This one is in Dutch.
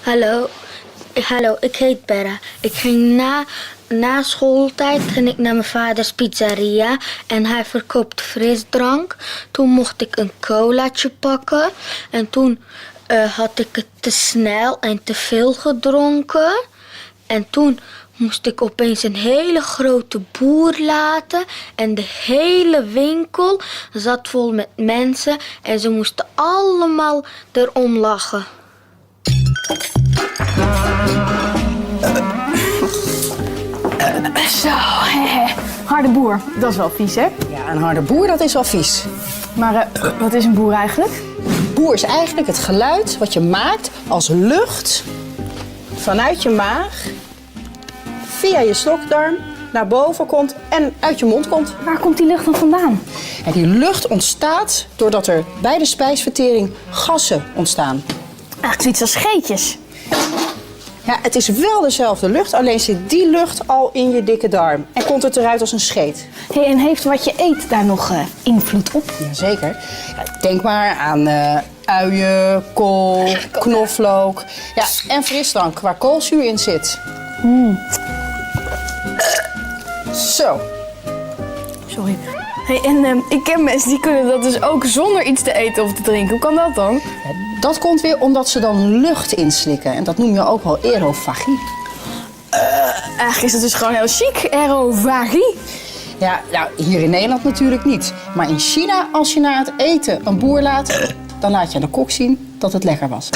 Hallo, ik heet Berra. Ik ging na schooltijd ging ik naar mijn vaders pizzeria en hij verkoopt frisdrank. Toen mocht ik een colaatje pakken en toen had ik het te snel en te veel gedronken. En toen moest ik opeens een hele grote boer laten en de hele winkel zat vol met mensen en ze moesten allemaal erom lachen. Zo, harde boer, dat is wel vies, hè? Ja, een harde boer, dat is wel vies. Maar wat is een boer eigenlijk? Boer is eigenlijk het geluid wat je maakt als lucht vanuit je maag via je slokdarm naar boven komt en uit je mond komt. Waar komt die lucht dan vandaan? En die lucht ontstaat doordat er bij de spijsvertering gassen ontstaan. Eigenlijk zoiets als scheetjes. Ja, het is wel dezelfde lucht, alleen zit die lucht al in je dikke darm. En komt het eruit als een scheet. En heeft wat je eet daar nog invloed op? Jazeker. Ja, denk maar aan uien, kool, knoflook. Ja, en frisdrank waar koolzuur in zit. Zo. Sorry. En ik ken mensen die kunnen dat dus ook zonder iets te eten of te drinken. Hoe kan dat dan? Ja, dat komt weer omdat ze dan lucht inslikken. En dat noem je ook wel aerofagie. Eigenlijk is het dus gewoon heel chic, aerofagie. Ja, nou, hier in Nederland natuurlijk niet. Maar in China, als je na het eten een boer laat, dan laat je aan de kok zien dat het lekker was.